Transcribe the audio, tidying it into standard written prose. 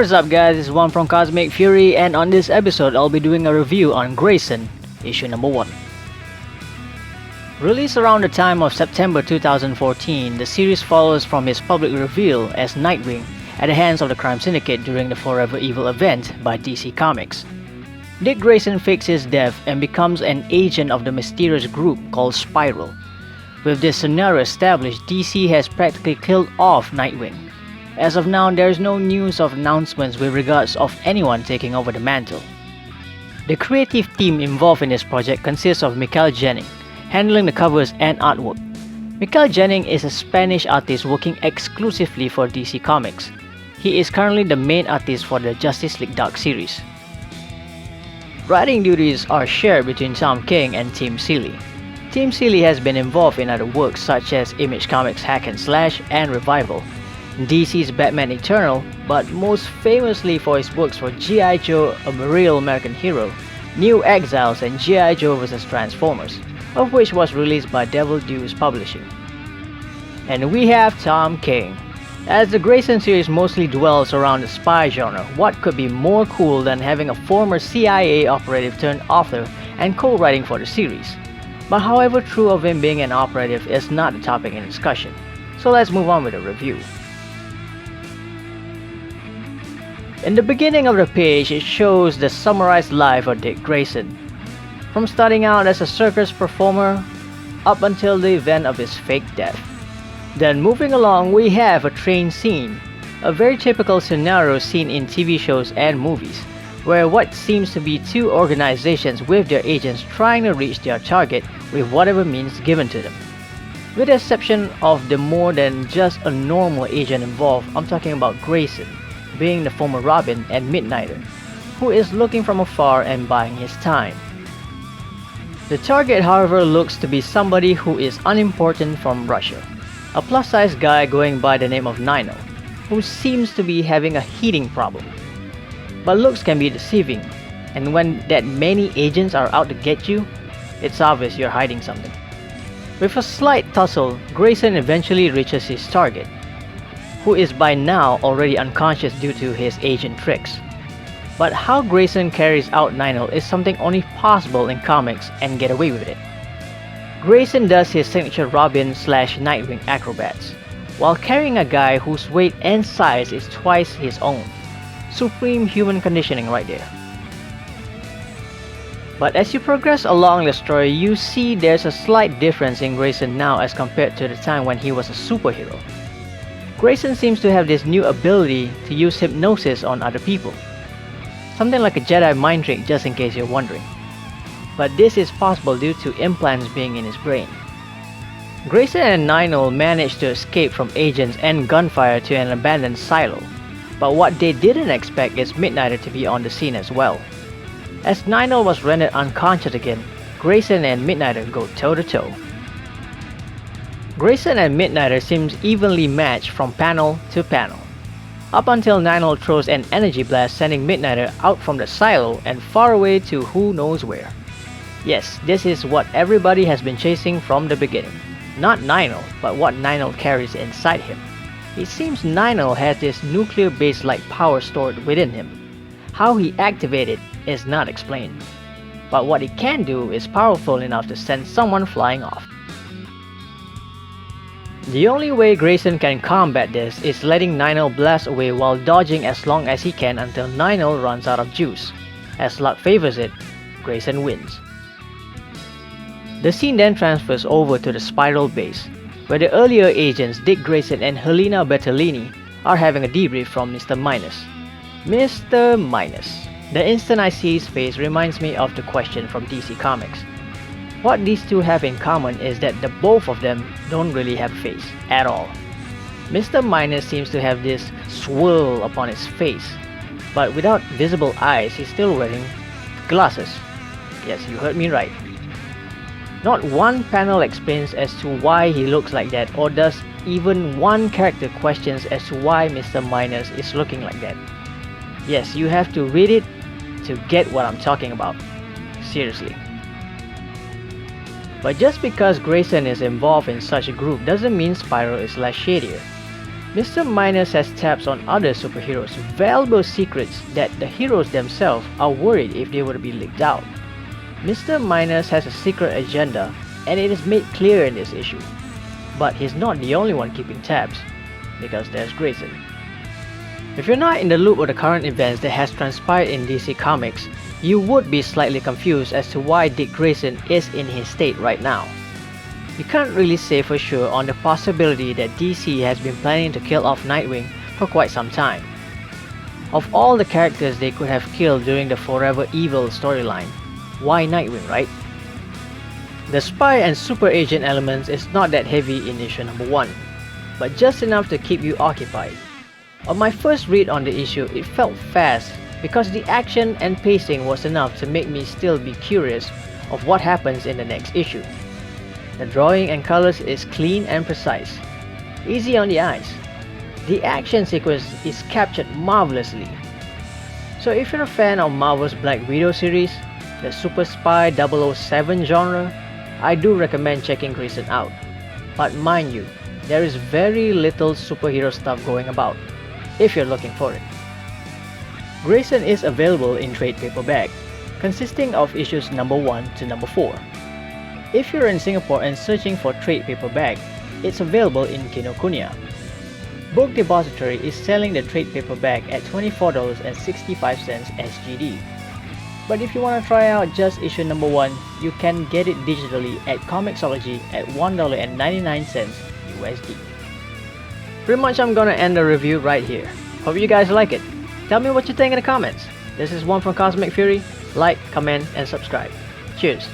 What is up guys, this is Juan from Cosmic Fury, and on this episode I'll be doing a review on Grayson, issue number 1. Released around the time of September 2014, the series follows from his public reveal as Nightwing at the hands of the Crime Syndicate during the Forever Evil event by DC Comics. Dick Grayson fakes his death and becomes an agent of the mysterious group called Spiral. With this scenario established, DC has practically killed off Nightwing. As of now, there is no news of announcements with regards of anyone taking over the mantle. The creative team involved in this project consists of Michael Jennings, handling the covers and artwork. Michael Jennings is a Spanish artist working exclusively for DC Comics. He is currently the main artist for the Justice League Dark series. Writing duties are shared between Tom King and Tim Seeley. Tim Seeley has been involved in other works such as Image Comics Hack and Slash and Revival, DC's Batman Eternal, but most famously for his works for G.I. Joe, A Real American Hero, New Exiles and G.I. Joe vs. Transformers, of which was released by Devil Deuce Publishing. And we have Tom King. As the Grayson series mostly dwells around the spy genre, what could be more cool than having a former CIA operative turned author and co-writing for the series? But however true of him being an operative is not the topic in discussion, so let's move on with the review. In the beginning of the page, it shows the summarized life of Dick Grayson, from starting out as a circus performer up until the event of his fake death. Then moving along, we have a train scene, a very typical scenario seen in TV shows and movies, where what seems to be two organizations with their agents trying to reach their target with whatever means given to them. With the exception of the more than just a normal agent involved, I'm talking about Grayson, being the former Robin and Midnighter, who is looking from afar and buying his time. The target, however, looks to be somebody who is unimportant from Russia, a plus-size guy going by the name of Nino, who seems to be having a heating problem. But looks can be deceiving, and when that many agents are out to get you, it's obvious you're hiding something. With a slight tussle, Grayson eventually reaches his target, who is by now already unconscious due to his agent tricks. But how Grayson carries out Nino is something only possible in comics and get away with it. Grayson does his signature Robin/Nightwing acrobats, while carrying a guy whose weight and size is twice his own. Supreme human conditioning right there. But as you progress along the story, you see there's a slight difference in Grayson now as compared to the time when he was a superhero. Grayson seems to have this new ability to use hypnosis on other people. Something like a Jedi mind trick, just in case you're wondering. But this is possible due to implants being in his brain. Grayson and Nino managed to escape from agents and gunfire to an abandoned silo, but what they didn't expect is Midnighter to be on the scene as well. As Nino was rendered unconscious again, Grayson and Midnighter go toe-to-toe. Grayson and Midnighter seems evenly matched from panel to panel, up until Nino throws an energy blast sending Midnighter out from the silo and far away to who knows where. Yes, this is what everybody has been chasing from the beginning. Not Nino, but what Nino carries inside him. It seems Nino has this nuclear base-like power stored within him. How he activated is not explained, but what he can do is powerful enough to send someone flying off. The only way Grayson can combat this is letting Nino blast away while dodging as long as he can until Nino runs out of juice. As luck favors it, Grayson wins. The scene then transfers over to the Spiral base, where the earlier agents Dick Grayson and Helena Bertolini are having a debrief from Mr. Minus. Mr. Minus. The instant I see his face reminds me of the question from DC Comics. What these two have in common is that the both of them don't really have a face at all. Mr. Minus seems to have this swirl upon his face, but without visible eyes he's still wearing glasses. Yes, you heard me right. Not one panel explains as to why he looks like that, or does even one character questions as to why Mr. Minus is looking like that. Yes, you have to read it to get what I'm talking about. Seriously. But just because Grayson is involved in such a group doesn't mean Spyro is less shadier. Mr. Minus has tabs on other superheroes' valuable secrets that the heroes themselves are worried if they were to be leaked out. Mr. Minus has a secret agenda, and it is made clear in this issue. But he's not the only one keeping tabs, because there's Grayson. If you're not in the loop of the current events that has transpired in DC Comics, you would be slightly confused as to why Dick Grayson is in his state right now. You can't really say for sure on the possibility that DC has been planning to kill off Nightwing for quite some time. Of all the characters they could have killed during the Forever Evil storyline, why Nightwing, right? The spy and super agent elements is not that heavy in issue number 1, but just enough to keep you occupied. On my first read on the issue, it felt fast because the action and pacing was enough to make me still be curious of what happens in the next issue. The drawing and colors is clean and precise, easy on the eyes. The action sequence is captured marvelously. So if you're a fan of Marvel's Black Widow series, the super spy 007 genre, I do recommend checking Grayson out. But mind you, there is very little superhero stuff going about, if you're looking for it. Grayson is available in trade paperback, consisting of issues number 1 to number 4. If you're in Singapore and searching for trade paperback, it's available in Kinokuniya. Book Depository is selling the trade paperback at $24.65 SGD. But if you want to try out just issue number 1, you can get it digitally at Comixology at $1.99 USD. Pretty much I'm gonna end the review right here. Hope you guys like it. Tell me what you think in the comments. This is One from Cosmic Fury. Like, comment, and subscribe. Cheers.